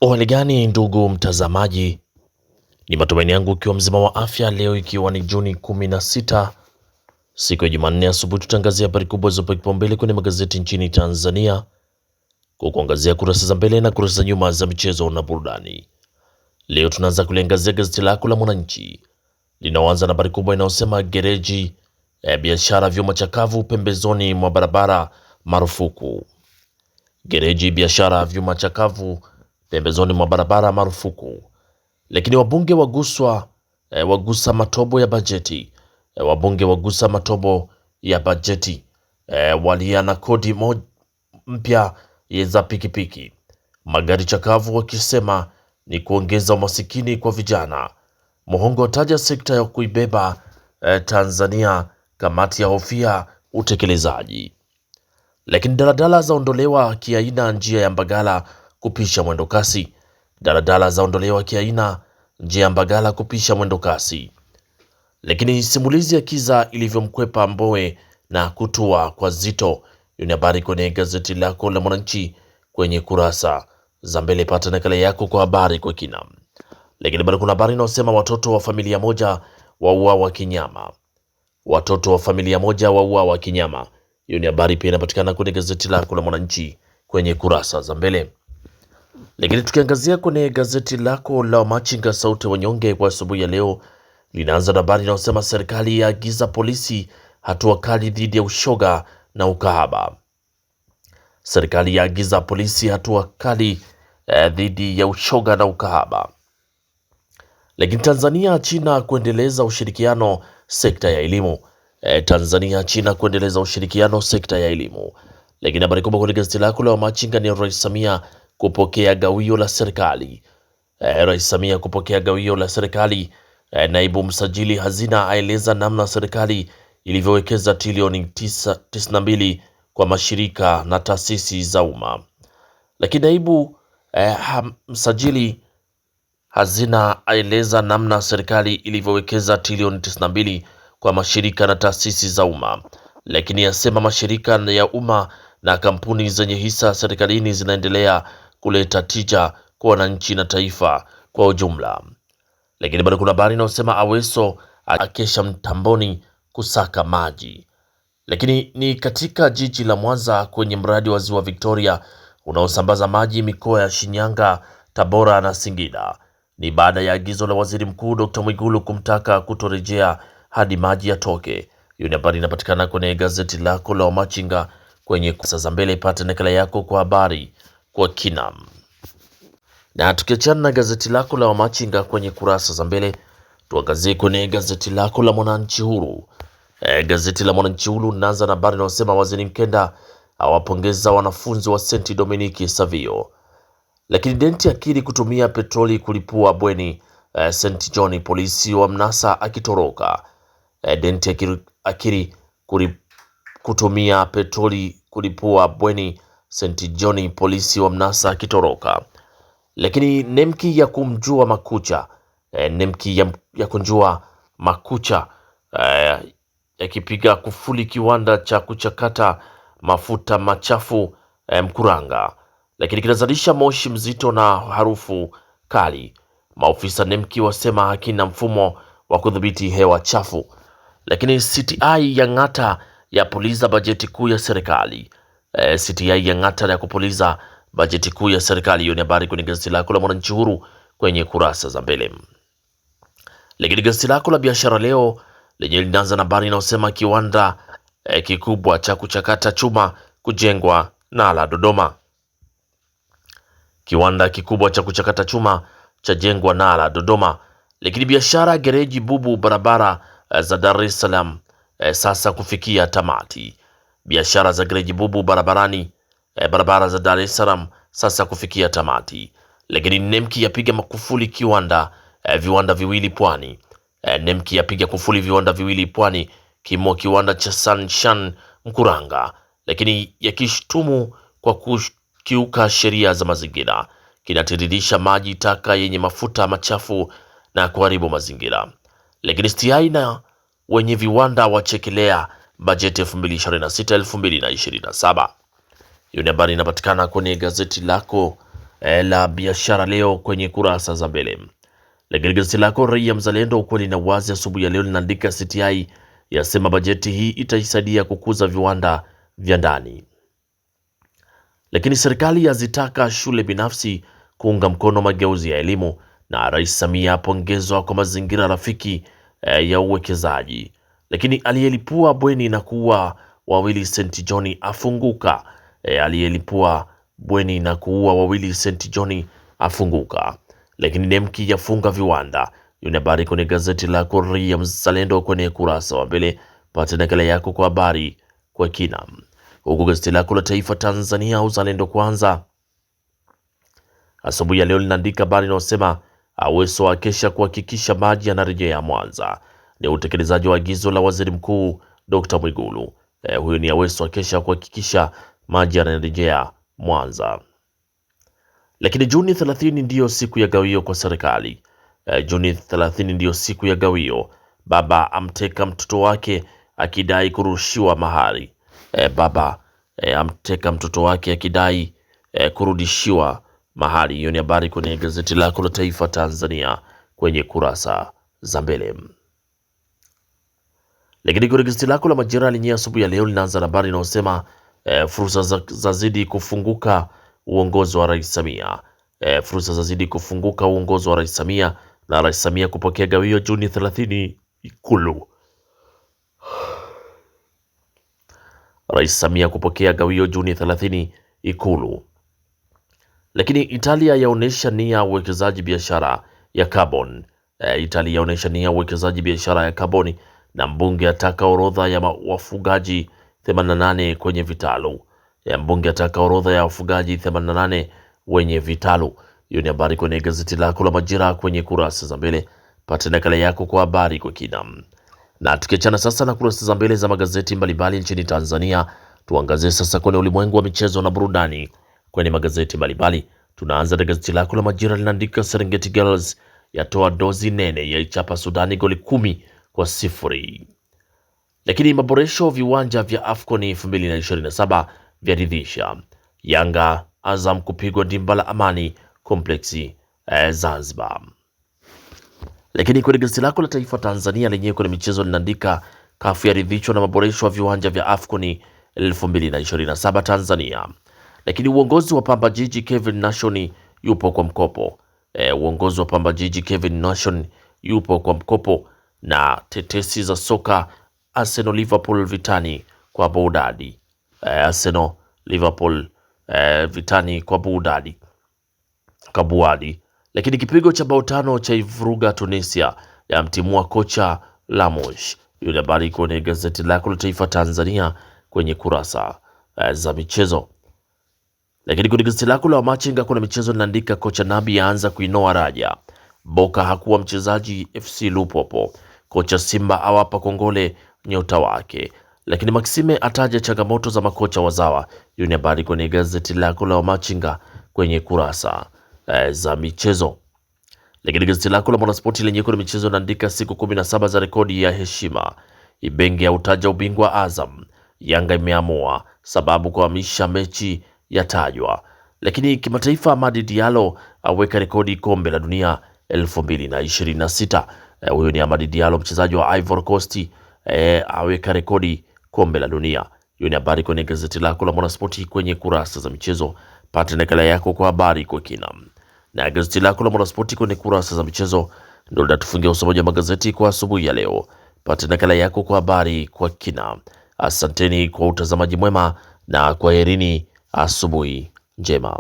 Hali gani ndugu mtazamaji, ni matumaini yangu ukiwa mzima wa afya. Leo ikiwa ni Juni 16 siku ya Jumanne asubuhi, tutangazia habari kubwa zopa kipaumbele kwenye magazeti nchini Tanzania kwa kuangazia kurasa za mbele na kurasa za nyuma za michezo na burudani. Leo tunaanza kuliangazia gazeti lako la Mwananchi linaoanza na habari kubwa inayosema gereji biashara vyuma chakavu pembezoni mwa barabara marufuku. Gereji biashara vyuma chakavu pembezoni mwa barabara marufuku. Lakini wabunge wagusa matobo ya bajeti. Wabunge wagusa matobo ya bajeti. Waliana kodi mpya za pikipiki. Magari chakavu wakisema ni kuongeza umasikini kwa vijana. Muhongo wataja sekta ya kuibeba Tanzania, kamati ya hofia utekelezaji. Lakini daladala zaondolewa kiaina njia ya Mbagala kupisha mwendo kasi. Daladala zaondolewa kiaina njia ya Mbagala kupisha mwendo kasi. Lakini simulizi ya Kiza ilivyomkwepa Mbowe na kutua kwa Zito. Hiyo ni habari kwenye gazeti lako la Mwananchi kwenye kurasa za mbele. Pata nakala yako kwa habari kwa kina. Lakini bado kuna habari inayosema watoto wa familia moja wauawa kinyama. Watoto wa familia moja wauawa kinyama. Hiyo ni habari pia inapatikana kwenye gazeti lako la Mwananchi kwenye kurasa za mbele. Lakini tukiangazia kwenye gazeti lako la Machinga sauti ya wanyonge kwa asubuhi ya leo, linaanza na habari inayosema serikali yaagiza polisi hatua kali dhidi ya ushoga na ukahaba. Serikali yaagiza polisi hatua kali dhidi ya ushoga na ukahaba. Lakini Tanzania China kuendeleza ushirikiano sekta ya elimu. Tanzania China kuendeleza ushirikiano sekta ya elimu. Lakini habari kubwa kwenye gazeti lako la Machinga ni Rais Samia kupokea gawio la serikali. Rais Samia kupokea gawio la serikali. Naibu msajili hazina aeleza namna serikali ilivyowekeza trilioni 92 kwa mashirika na taasisi za umma. Lakini naibu msajili hazina aeleza namna serikali ilivyowekeza trilioni 92 kwa mashirika na taasisi za umma. Lakini asema mashirika ya umma na kampuni zenye hisa serikalini zinaendelea kuleta tija kwa wananchi na taifa kwa ujumla. Lakini bado kuna habari inayosema Aweso akesha mtamboni kusaka maji. Lakini ni katika jiji la Mwanza kwenye mradi wa Ziwa Victoria unaosambaza maji mikoa ya Shinyanga, Tabora na Singida. Ni baada ya agizo la Waziri Mkuu Dr. Mwigulu kumtaka kutorejea hadi maji yatoke. Hiyo ni habari inapatikana kwenye gazeti lako la Machinga kwenye kurasa za mbele. Ipate nakala yako kwa habari kwa kina. Na tukiachana na gazeti lako la Machinga kwenye kurasa za mbele, tuangazie kwenye gazeti lako la Mwananchi Huru. Gazeti la Mwananchi Huru linaanza na habari inayosema Waziri Mkenda awapongeza wanafunzi wa St. Dominic Savio. Lakini denti akiri kutumia petroli kulipua bweni St. John, polisi wa mnasa akitoroka. Denti akiri kutumia petroli kulipua bweni St. John, polisi wa mnasa akitoroka. Lakini nemki ya kumjua makucha nemki ya kunjua makucha yakipiga kufuli kiwanda cha kuchakata mafuta machafu Mkuranga. Lakini kinazalisha moshi mzito na harufu kali. Maofisa nemki wasema hakina mfumo wa kudhibiti hewa chafu. Lakini CTI ya ng'ata ya puliza bajeti kuu ya serikali. CTI ya ng'ata ya kupuliza bajeti kuu ya serikali. Hiyo ni habari kwenye gazeti lako la Mwananchi Huru kwenye kurasa za mbele. Lakini gazeti lako la Biashara Leo lenye linaanza na habari inayosema kiwanda kikubwa cha kuchakata chuma kujengwa Nala Dodoma. Kiwanda kikubwa cha kuchakata chuma cha jengwa Nala Dodoma. Lakini biashara gereji bubu barabara za Dar es Salaam sasa kufikia tamati. Biashara za gereji bubu barabara za Dar es Salaam sasa kufikia tamati. Lakini nemki yapiga makufuli viwanda viwili Pwani. Nemki yapiga kufuli viwanda viwili Pwani, kimo kiwanda cha Sanshan Mkuranga. Lakini yakishtumu kwa kukiuka sheria za mazingira, kinatiririsha maji taka yenye mafuta machafu na kuharibu mazingira. Lakini STI na wenye viwanda wachekelea bajeti 2026-2027. Hiyo ni habari inapatikana kwenye gazeti lako la Biashara Leo kwenye kurasa za mbele. Lakini gazeti lako Raia Mzalendo, ukweli na uwazi, asubuhi ya leo linaandika CTI yasema bajeti hii itaisaidia kukuza viwanda vya ndani. Lakini serikali yazitaka shule binafsi kuunga mkono mageuzi ya elimu, na Rais Samia apongezwa kwa mazingira rafiki ya uwekezaji. Lakini aliyelipua bweni na kuua wawili St John afunguka. Aliyelipua bweni na kuua wawili St John afunguka. Lakini Nemki yafunga viwanda. Hiyo ni habari kwenye gazeti la Raia Mzalendo kwenye kurasa wa mbele. Pata nakala yako kwa habari kwa kina. Huku gazeti lako la Taifa Tanzania Uzalendo Kwanza asubuhi ya leo linaandika habari inayosema Aweso akesha kuhakikisha maji yanarejea Mwanza. Ni utekelezaji wa agizo la Waziri Mkuu Dr. Mwigulu. Huyo ni Aweso akesha kuhakikisha maji yanarejea Mwanza. Lakini Juni 30 ndiyo siku ya gawio kwa serikali. Juni 30 ndiyo siku ya gawio. Baba amteka mtoto wake akidai kurushiwa mahari. Baba amteka mtoto wake akidai kurudishiwa mahari. Hiyo ni habari kwenye gazeti lako la Taifa Tanzania kwenye kurasa za mbele. Lakini kwenye gazeti lako la Majira lenye asubuhi ya leo linaanza na habari inayosema fursa zazidi kufunguka uongozi wa Rais Samia. Fursa zazidi kufunguka uongozi wa Rais Samia, na Rais Samia kupokea gawio Juni 30 Ikulu. Rais Samia kupokea gawio Juni 30 Ikulu. Lakini Italia yaonesha nia uwekezaji biashara ya carbon. Italia yaonesha nia uwekezaji biashara ya carbon, na mbunge ataka orodha ya wafugaji 88 kwenye vitalu. Mbunge ataka orodha ya wafugaji 88 wenye vitalu. Hiyo ni habari kwenye gazeti lako la Majira kwenye kurasa za mbele. Pata nakala yako kwa habari kwa kina. Na tukiachana sasa na kurasa za mbele za magazeti mbalimbali nchini Tanzania, tuangazie sasa kwenye ulimwengu wa michezo na burudani kwenye magazeti mbalimbali. Tunaanza na gazeti lako la Majira linaandika Serengeti Girls yatoa dozi nene ya ichapa Sudani goli 10-0. Lakini maboresho viwanja vya AFCON 2027 vyaridhisha. Yanga Azam kupigwa dimba la Amani kompleksi Zanzibar. Lakini kwenye gazeti lako la Taifa Tanzania lenyewe kwenye michezo linaandika CAF yaridhishwa na maboresho ya viwanja vya AFCON 2027 Tanzania. Lakini uongozi wa Pamba Jiji Kevin Nation yupo kwa mkopo. Uongozi wa Pamba Jiji Kevin Nation yupo kwa mkopo. Na tetesi za soka Arsenal Liverpool vitani kwa Boudadi. Arsenal Liverpool vitani kwa Boudadi Kabuadi. Lakini kipigo cha bao 5 cha ivuruga Tunisia ya mtimua kocha Lamosh. Hiyo ni habari kwenye gazeti lako la Taifa Tanzania kwenye kurasa za michezo. Lakini kwenye gazeti lako la Wamachinga kuna michezo linaandika kocha Nabi yaanza kuinoa Raja. Boka hakuwa mchezaji FC Lupopo. Kocha Simba awapa kongole nyota wake. Lakini Maxime ataja changamoto za makocha wazawa. Hiyo ni habari kwenye gazeti lako la Wamachinga kwenye kurasa za michezo. Lakini gazeti lako la Mwanaspoti lenye kuna michezo linaandika siku 17 za rekodi ya heshima. Ibenge utaja ubingwa Azam. Yanga imeamua sababu kuhamisha mechi yatajwa. Lakini kimataifa Amadi Diallo aweka rekodi kombe la dunia 2026. Huyo ni Amadi Diallo mchezaji wa Ivory Coast aweka rekodi kombe la dunia. Hiyo ni habari kwenye gazeti lako la Mwanaspoti kwenye kurasa za michezo. Pata nakala yako kwa habari kwa kina. Na gazeti lako la Mwanaspoti kwenye kurasa za michezo ndio linatufungia usomaji wa magazeti kwa asubuhi ya leo. Pata nakala yako kwa habari kwa kina. Asanteni kwa utazamaji mwema na kwaherini, asubuhi njema.